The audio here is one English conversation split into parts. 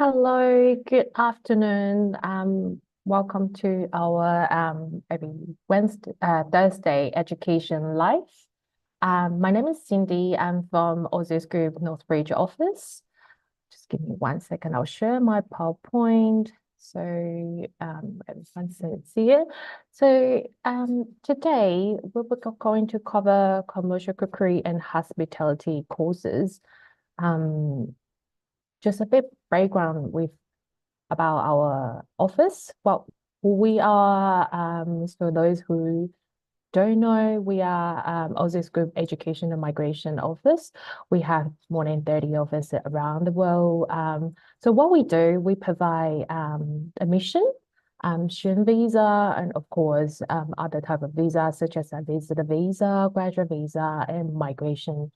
Hello, good afternoon. Welcome to our every Thursday education live. My name is Cindy. I'm from Aussizz Group Northbridge office. Just give me 1 second. I'll share my PowerPoint so everyone can see it. So today we're going to cover commercial cookery and hospitality courses. Just a bit background about our office, who we are. So those who don't know, we are Aussizz Group Education and Migration Office. We have more than 30 offices around the world. So what we do, we provide admission, student visa, and of course, other type of visas such as a visitor visa, graduate visa, and migration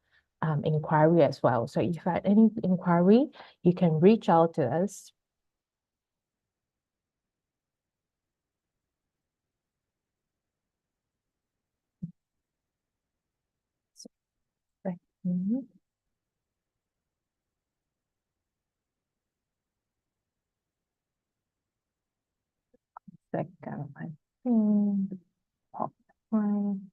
inquiry as well. So if you have any inquiry, you can reach out to us. Mhm. Second, I think pop one.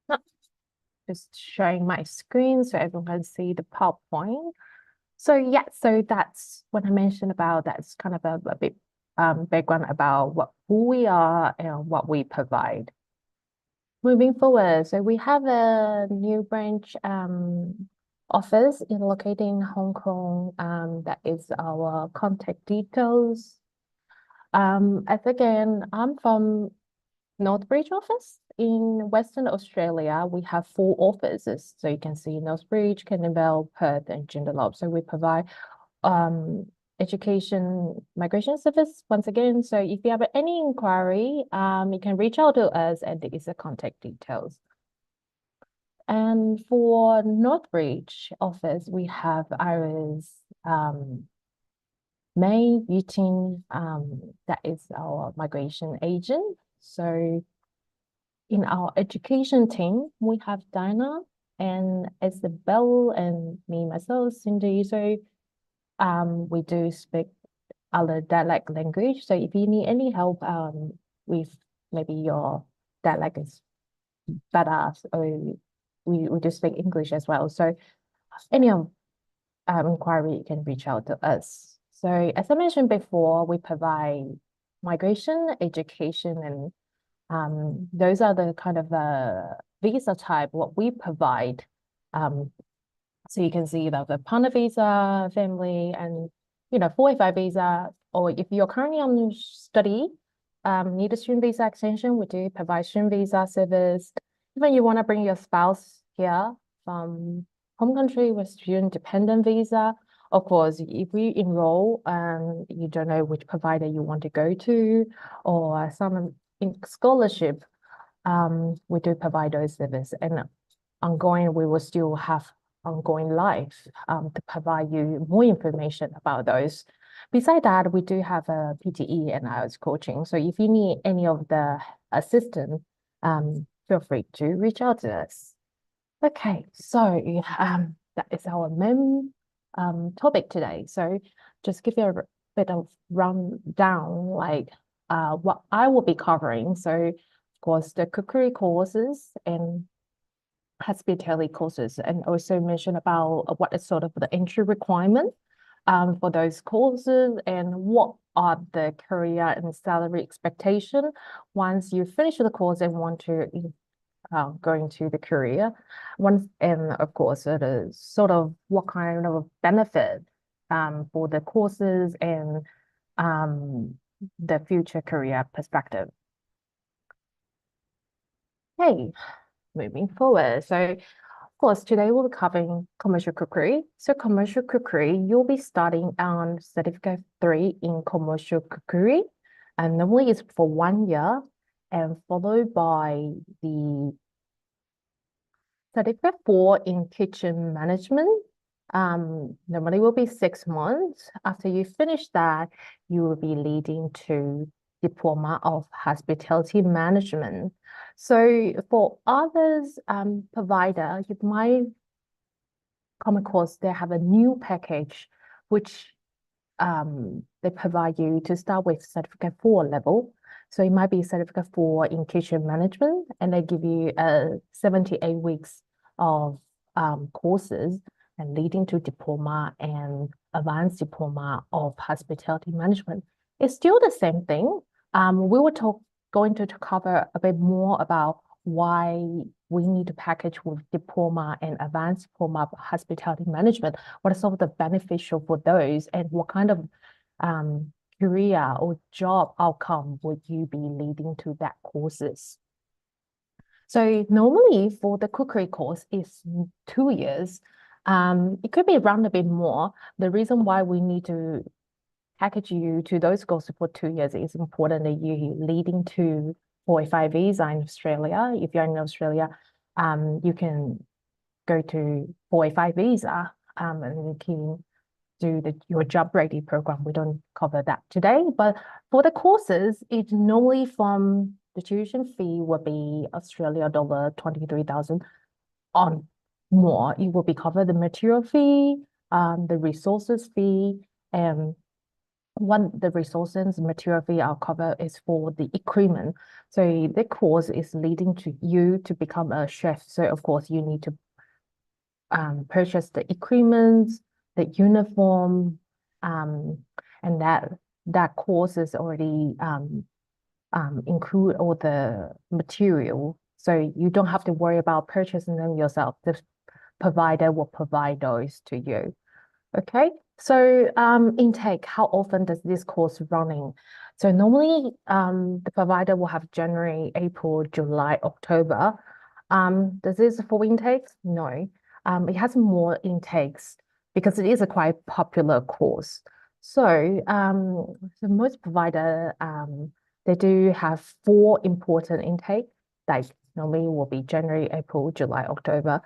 No, just showing my screen so everyone can see the PowerPoint. So yeah, so that's what I mentioned about that's kind of a bit background about who we are and what we provide. Moving forward, so we have a new branch office located in Hong Kong. That is our contact details. As again, I'm from Northbridge office in Western Australia. We have 4 offices. So you can see Northbridge, Canning Vale, Perth, and Joondalup. So we provide education migration service once again. So if you have any inquiry, you can reach out to us and there is the contact details. And for Northbridge office, we have Iris, May Yuting, that is our migration agent. So in our education team, we have Dinah and Isabel and me, myself, Cindy. So we do speak other dialect language. So if you need any help with maybe your dialect is better, or we do speak English as well. So any inquiry, you can reach out to us. So as I mentioned before, we provide migration, education, and those are the kind of visa type what we provide. So you can see the partner visa, family, and 45 visa, or if you're currently on study, need a student visa extension, we do provide student visa service. Even you want to bring your spouse here from home country with student dependent visa. Of course, if we enroll and you don't know which provider you want to go to, or some in scholarship, we do provide those services. And ongoing, we will still have ongoing life to provide you more information about those. Besides that, we do have a PTE and IELTS coaching. So if you need any of the assistance, feel free to reach out to us. Okay, so that is our main topic today. So just give you a bit of rundown, like what I will be covering. So of course, the cookery courses and hospitality courses, and also mention about what is sort of the entry requirement for those courses and what are the career and salary expectation once you finish the course and want to go into the career. And of course, it is sort of what kind of benefit for the courses and the future career perspective. Hey, moving forward. So of course, today we'll be covering commercial cookery. So commercial cookery, you'll be starting on Certificate 3 in commercial cookery. And normally it's for 1 year and followed by the Certificate 4 in kitchen management. Normally will be 6 months. After you finish that, you will be leading to Diploma of Hospitality Management. So for others provider, you might come across they have a new package which they provide you to start with certificate 4 level. So it might be certificate 4 in kitchen management, and they give you 78 weeks of courses and leading to diploma and advanced diploma of hospitality management. It's still the same thing. We were going to cover a bit more about why we need to package with diploma and advanced diploma of hospitality management. What are some of the beneficial for those, and what kind of career or job outcome would you be leading to that courses? So normally for the cookery course is 2 years. It could be around a bit more. The reason why we need to package you to those courses for 2 years is important that you leading to 4A5 visa in Australia. If you're in Australia, you can go to 4A5 visa and you can do your job ready program. We don't cover that today, but for the courses, it's normally from the tuition fee will be Australia dollar 23,000 on more. It will be covered the material fee, the resources fee, and the resources material fee I'll cover is for the equipment. So the course is leading to you to become a chef. So of course you need to purchase the equipment, the uniform, and that course is already include all the material. So you don't have to worry about purchasing them yourself. The provider will provide those to you. Okay, so intake, how often does this course running? So normally the provider will have January, April, July, October. Does this full intakes? No. It has more intakes because it is a quite popular course. So most provider they do have 4 important intake, like normally will be January, April, July, October,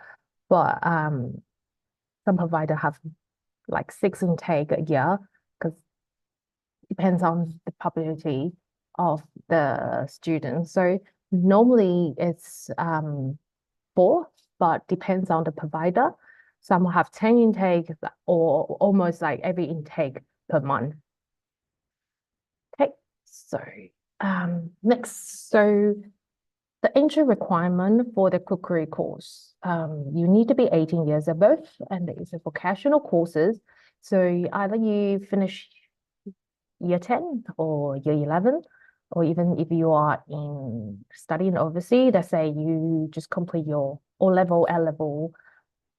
but some provider have like 6 intake a year because it depends on the popularity of the students. So normally it's 4, but depends on the provider. Some will have 10 intake or almost like every intake per month. Okay, so next, so the entry requirement for the cookery course, you need to be 18 years above, and there is a vocational courses. So either you finish year 10 or year 11, or even if you are in studying overseas, let's say you just complete your O-level, L-level,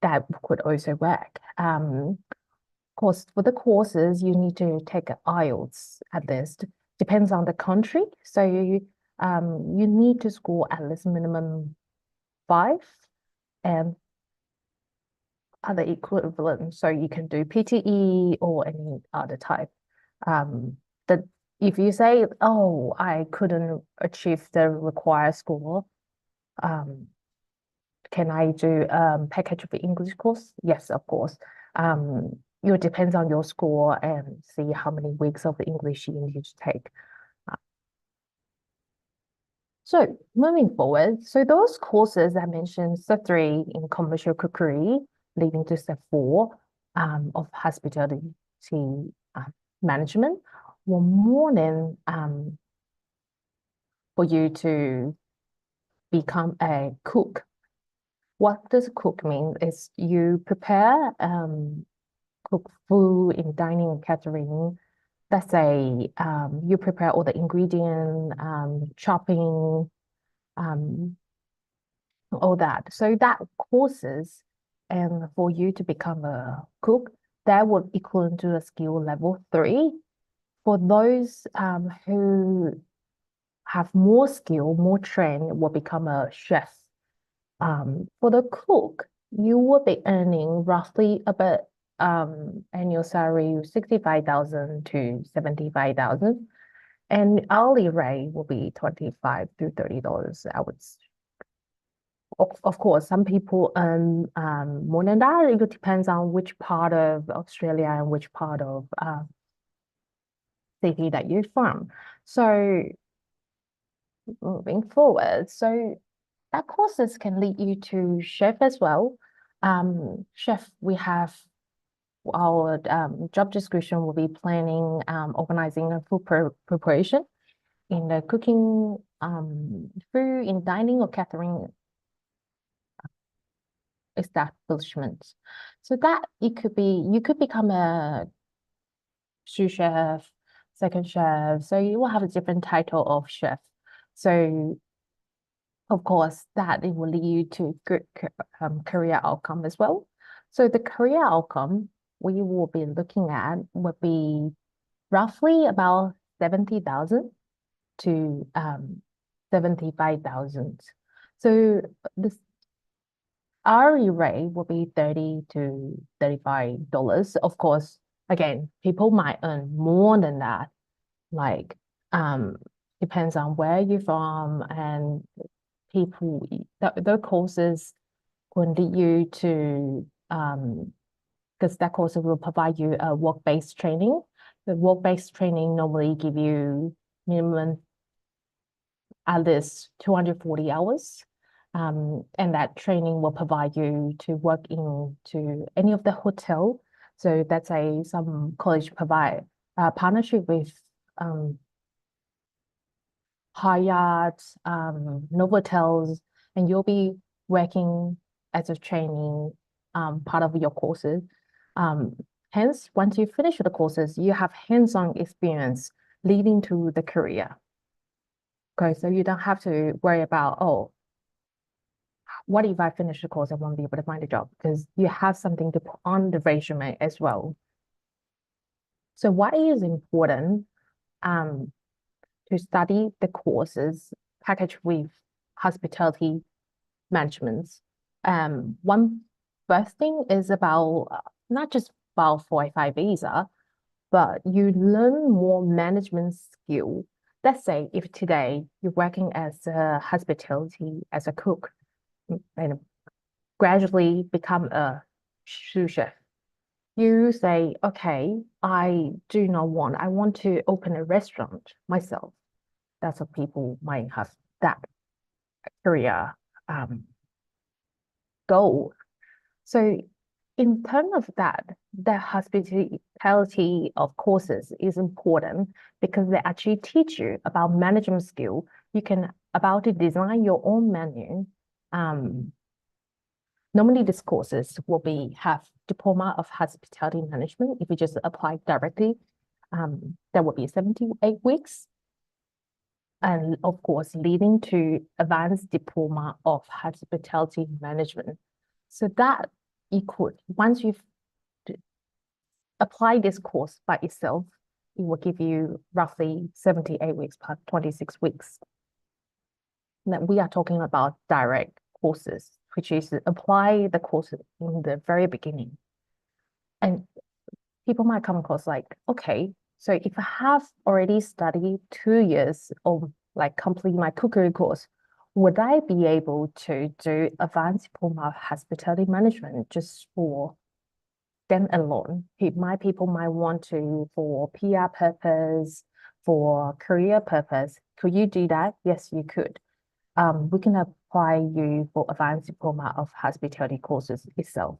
that could also work. Of course, for the courses, you need to take IELTS at least. Depends on the country. So you need to score at least minimum 5 and other equivalent. So you can do PTE or any other type. That if you say, oh, I couldn't achieve the required score, can I do package of the English course? Yes, of course. It depends on your score and see how many weeks of the English you need to take. So moving forward, so those courses I mentioned, step 3 in commercial cookery, leading to step 4 of hospitality management, were more than for you to become a cook. What does cook mean? Is you prepare cook food in dining and catering. Let's say you prepare all the ingredient, chopping, all that. So that courses, and for you to become a cook, that would equal to a skill level 3. For those who have more skill, more trained, will become a chef. For the cook, you will be earning roughly about annual salary 65,000 to 75,000, and hourly rate will be $25 to $30. I would. Of course, some people earn more than that. It depends on which part of Australia and which part of city that you're from. So moving forward. So that courses can lead you to chef as well. Chef, we have our job description will be planning, organizing a food preparation in the cooking, food in dining or catering establishments. So that it could be, you could become a sous chef, second chef. So you will have a different title of chef. So of course, that it will lead you to good career outcome as well. So the career outcome we will be looking at would be roughly about 70,000 to 75,000. So the hourly rate will be $30 to $35. Of course, again, people might earn more than that. Like depends on where you're from, and people the courses will lead you to because that course will provide you a work-based training. The work-based training normally give you minimum at least 240 hours. And that training will provide you to work into any of the hotel. So that's some college provide partnership with Hyatt, Novotels, and you'll be working as a training part of your courses. Hence, once you finish the courses, you have hands-on experience leading to the career. Okay, so you don't have to worry about, oh, what if I finish the course, I won't be able to find a job, because you have something to put on the resume as well. So what is important to study the courses packaged with hospitality management? One first thing is about not just about 485 visa, but you learn more management skill. Let's say if today you're working as a hospitality, as a cook, and gradually become a sous chef. You say, okay, I want to open a restaurant myself. That's what people might have that career goal. So in terms of that, the hospitality of courses is important because they actually teach you about management skill. You can about to design your own menu. Normally these courses will have diploma of hospitality management. If you just apply directly, that will be 78 weeks. And of course, leading to advanced diploma of hospitality management. So that once you've applied this course by itself, it will give you roughly 78 weeks plus 26 weeks. Now we are talking about direct courses, which is apply the course in the very beginning. And people might come across like, okay, so if I have already studied 2 years or like complete my cookery course, would I be able to do advanced diploma of hospitality management just for them alone? People might want to for PR purpose, for career purpose. Could you do that? Yes, you could. We can apply you for advanced diploma of hospitality courses itself.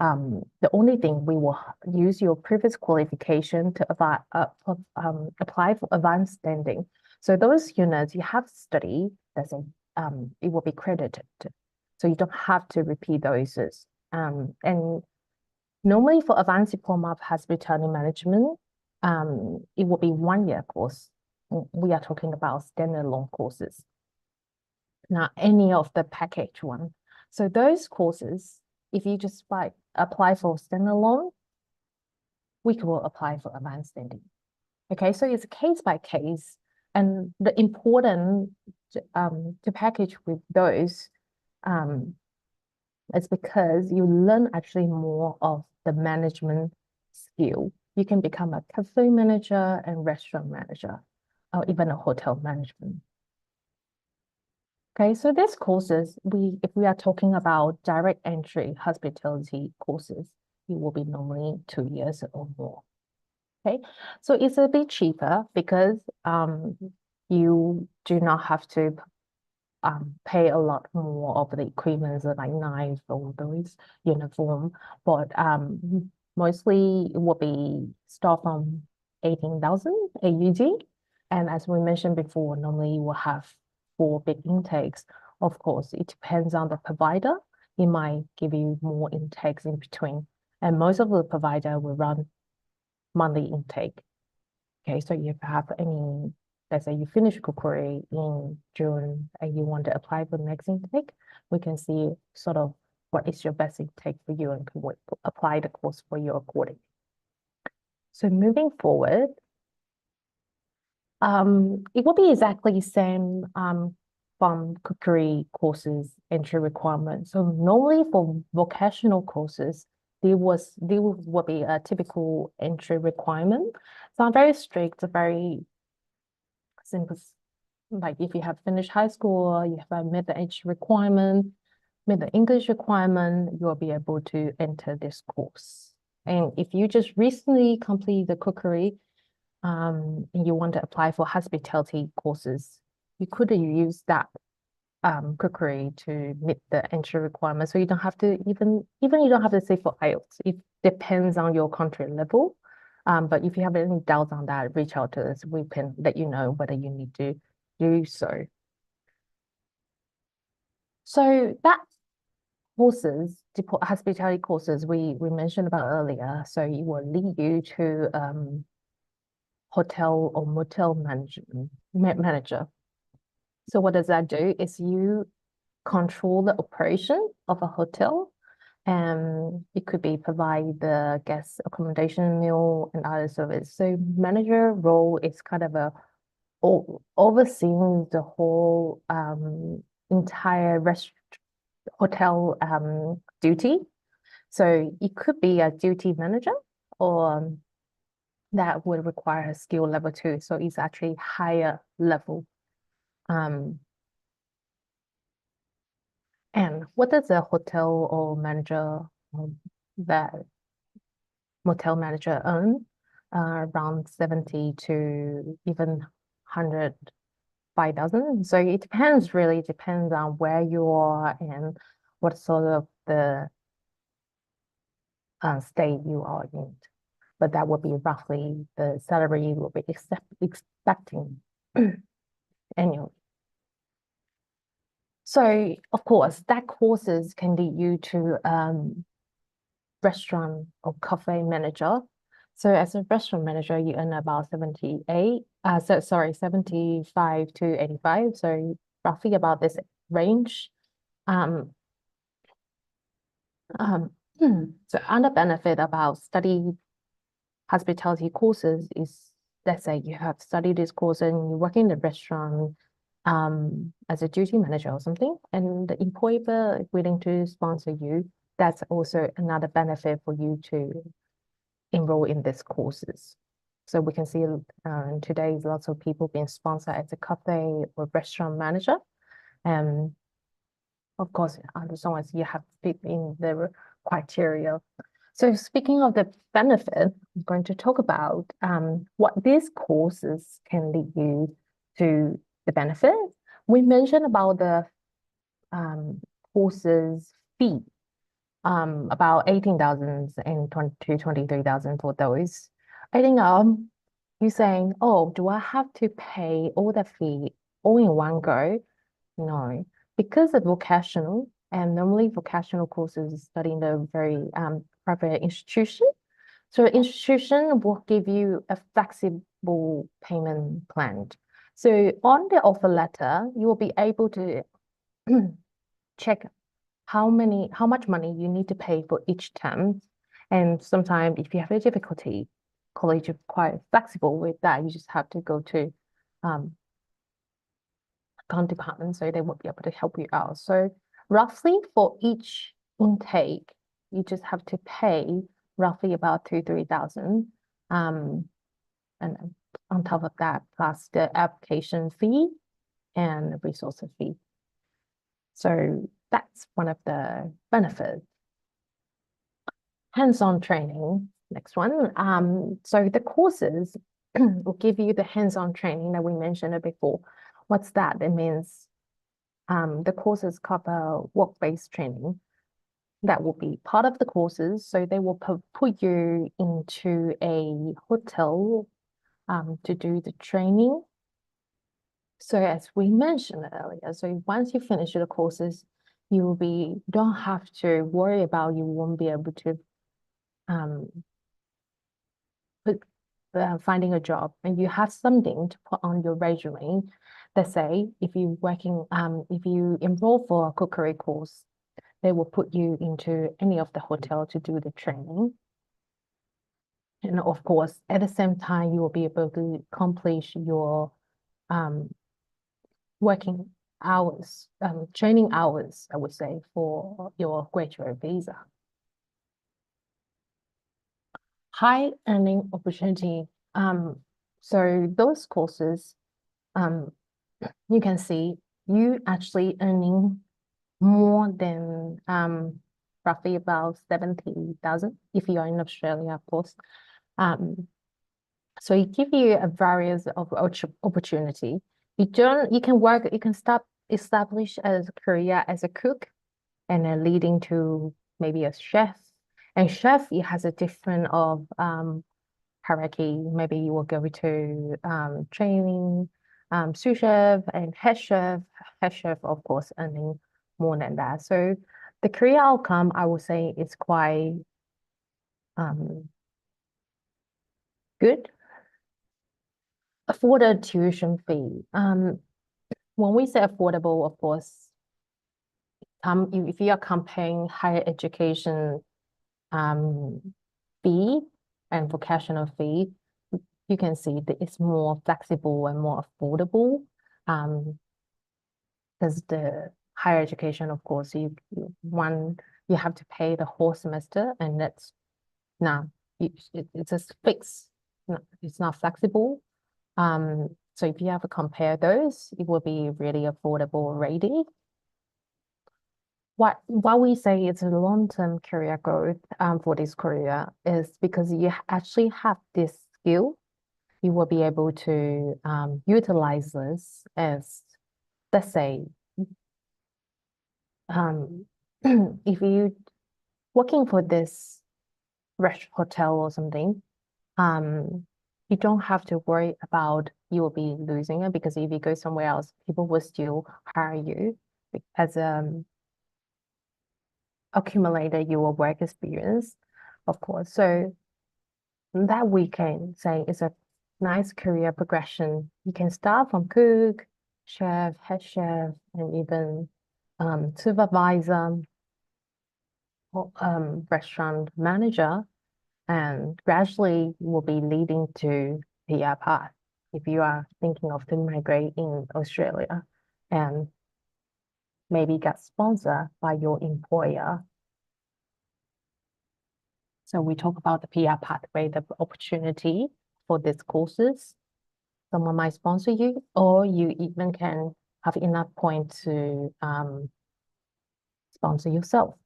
The only thing we will use your previous qualification to apply for advanced standing. So those units you have studied, it will be credited. So you don't have to repeat those. And normally for advanced diploma of hospitality management, it will be 1-year course. We are talking about standalone courses, not any of the package one. So those courses, if you just apply for standalone, we will apply for advanced standing. Okay, so it's case by case, and the important to package with those is because you learn actually more of the management skill. You can become a cafe manager and restaurant manager, or even a hotel management. Okay, so these courses, if we are talking about direct entry hospitality courses, it will be normally 2 years or more. Okay, so it's a bit cheaper because you do not have to pay a lot more of the equipment like knives or those uniform, but mostly it will be start from 18,000 AUD. And as we mentioned before, normally we'll have 4 big intakes. Of course, it depends on the provider. It might give you more intakes in between. And most of the provider will run monthly intake. Okay, so if you have any, let's say you finish cookery in June and you want to apply for the next intake, we can see sort of what is your best intake for you and can apply the course for you accordingly. So moving forward, it will be exactly the same from cookery courses entry requirements. So normally for vocational courses, there will be a typical entry requirement. So I'm very strict, very simple. Like if you have finished high school, you have met the age requirement, met the English requirement, you'll be able to enter this course. And if you just recently complete the cookery, and you want to apply for hospitality courses, you could use that cookery to meet the entry requirement. So you don't have to even you don't have to say for IELTS. It depends on your country level. But if you have any doubts on that, reach out to us. We can let you know whether you need to do so. So that courses, hospitality courses we mentioned about earlier. So it will lead you to hotel or motel manager. So what does that do is you control the operation of a hotel, and it could be provide the guest accommodation, meal, and other service. So manager role is kind of a overseeing the whole entire hotel duty. So it could be a duty manager, or that would require a skill level 2. So it's actually higher level. And what does a hotel or manager, that motel manager earn? Around 70 to even 105,000. So it really depends on where you are and what sort of the state you are in. But that would be roughly the salary you will be expecting annually. So of course, that courses can lead you to restaurant or cafe manager. So as a restaurant manager, you earn about 75 to 85. So roughly about this range. So another benefit about study hospitality courses is, let's say you have studied this course and you work in the restaurant as a duty manager or something, and the employer is willing to sponsor you. That's also another benefit for you to enroll in these courses. So we can see today lots of people being sponsored as a cafe or restaurant manager. And of course, as long as you have fit in the criteria. So speaking of the benefit, I'm going to talk about what these courses can lead you to the benefit. We mentioned about the courses fee, about 18,000 and 23,000 for those. I think you're saying, oh, do I have to pay all the fee all in one go? No, because it's vocational, and normally vocational courses study in a very private institution. So institution will give you a flexible payment plan. So on the offer letter, you will be able to check how much money you need to pay for each term. And sometimes if you have a difficulty, college is quite flexible with that. You just have to go to account department, so they will be able to help you out. So roughly for each intake, you just have to pay roughly about 3,000. And on top of that, plus the application fee and resource fee. So that's one of the benefits. Hands-on training, next one. So the courses will give you the hands-on training that we mentioned before. What's that? It means the courses cover work-based training. That will be part of the courses. So they will put you into a hotel to do the training. So as we mentioned earlier, so once you finish the courses, you don't have to worry about you won't be able to finding a job, and you have something to put on your resume. Let's say if you enroll for a cookery course, they will put you into any of the hotel to do the training. And of course, at the same time, you will be able to accomplish your working hours, training hours, I would say, for your graduate visa. High earning opportunity. So those courses, you can see you actually earning more than roughly about 70,000 if you are in Australia, of course. So it gives you a various of opportunity. You can establish as a career as a cook and then leading to maybe a chef. And chef, it has a different of hierarchy. Maybe you will go to training, sous chef and head chef. Head chef, of course, earning more than that. So the career outcome, I would say, is quite good. Afforded tuition fee. When we say affordable, of course, if you are comparing higher education fee and vocational fee, you can see that it's more flexible and more affordable. Because the higher education, of course, you have to pay the whole semester, and that's it's just fixed. No, it's not flexible. So if you have to compare those, it will be really affordable already. Why we say it's a long-term career growth for this career is because you actually have this skill. You will be able to utilize this as, let's say, if you working for this hotel or something, you don't have to worry about you will be losing it, because if you go somewhere else, people will still hire you as accumulated your work experience, of course. So that we can say is a nice career progression. You can start from cook, chef, head chef, and even supervisor or restaurant manager, and gradually will be leading to PR path if you are thinking of to migrate in Australia and maybe get sponsored by your employer. So we talk about the PR pathway, the opportunity for these courses. Someone might sponsor you, or you even can have enough points to sponsor yourself.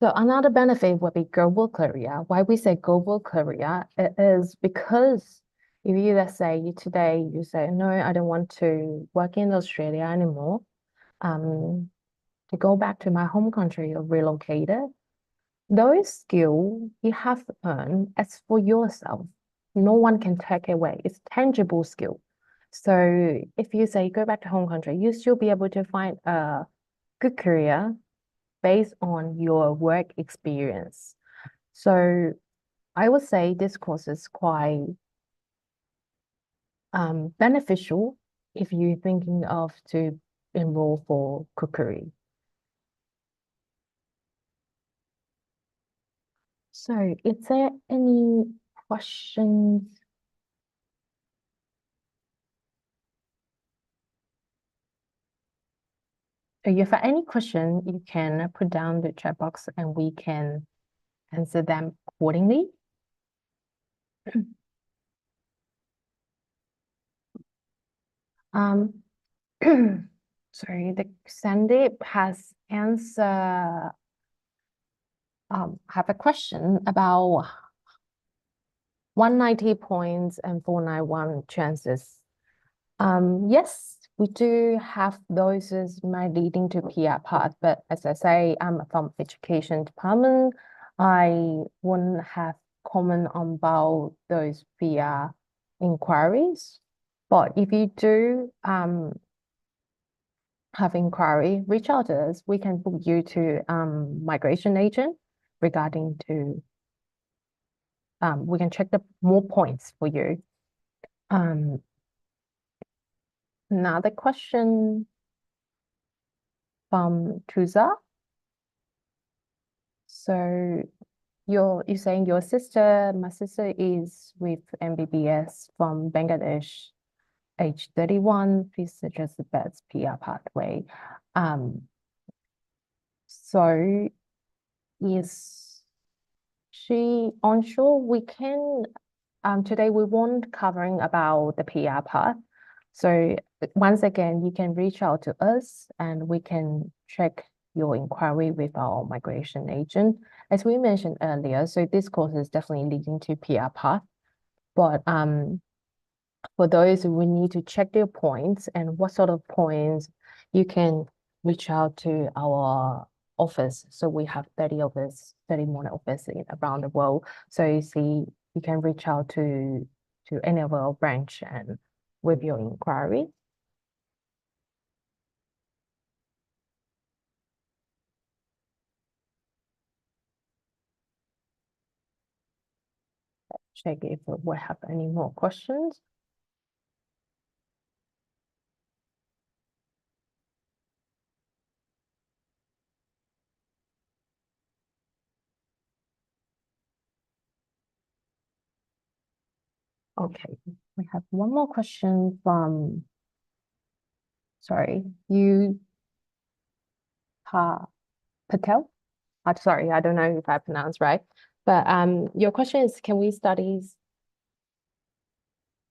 So another benefit would be global career. Why we say global career is because if you, let's say today you say, no, I don't want to work in Australia anymore, to go back to my home country or relocated, those skills you have earned as for yourself. No one can take away. It's tangible skill. So if you say go back to home country, you still be able to find a good career based on your work experience. So I would say this course is quite beneficial if you're thinking of to enroll for cookery. So is there any questions? If you have any question, you can put down the chat box and we can answer them accordingly. Sorry, the Sandy has have a question about 190 points and 491 chances. Yes, we do have those as my leading to PR path, but as I say, I'm from education department. I wouldn't have comment about those PR inquiries. But if you do have inquiry, reach out to us. We can book you to migration agent regarding to we can check the more points for you. Another question from Tuza. So you're saying your sister, my sister is with MBBS from Bangladesh, age 31. Please suggest the best PR pathway. So is she onshore? We can today we won't covering about the PR path. So once again, you can reach out to us and we can check your inquiry with our migration agent. As we mentioned earlier, so this course is definitely leading to PR path, but for those we need to check their points and what sort of points you can reach out to our office. So we have 30 office, 30 more offices around the world. So you see, you can reach out to any of our branch and with your inquiry. Check if we have any more questions. Okay, we have one more question from, sorry, you Patel. I'm sorry, I don't know if I pronounced right. But your question is, can we study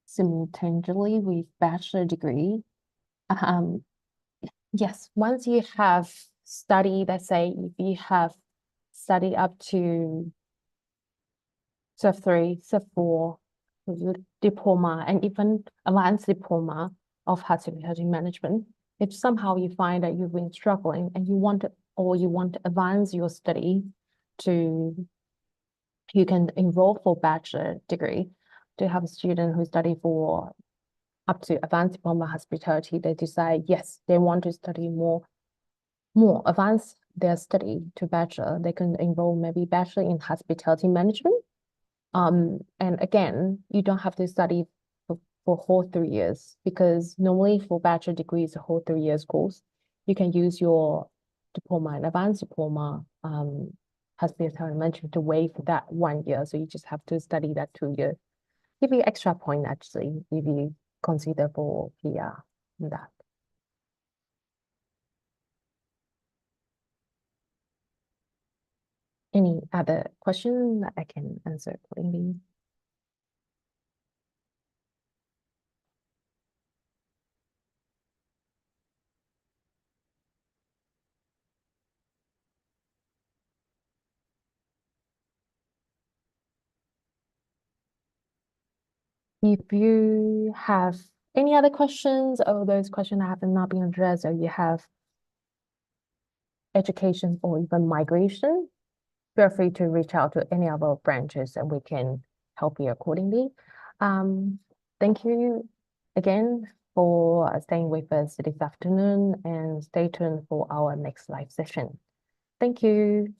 simultaneously with bachelor degree? Um, yes, once you have studied, let's say if you have studied up to Cert 3, Cert 4, diploma, and even advanced diploma of hospitality management, if somehow you find that you've been struggling and you want to, or you want to advance your study to, you can enroll for bachelor degree. To have a student who study for up to advanced diploma hospitality, they decide, yes, they want to study more advanced their study to bachelor, they can enroll maybe bachelor in hospitality management. And again, you don't have to study for whole 3 years because normally for bachelor degree is a whole 3 years course. You can use your diploma and advanced diploma hospitality management to waive that 1 year. So you just have to study that 2 years. Give you extra point actually if you consider for PR in that. Any other question that I can answer accordingly? If you have any other questions or those questions have not been addressed or you have education or even migration, feel free to reach out to any of our branches and we can help you accordingly. Thank you again for staying with us this afternoon and stay tuned for our next live session. Thank you.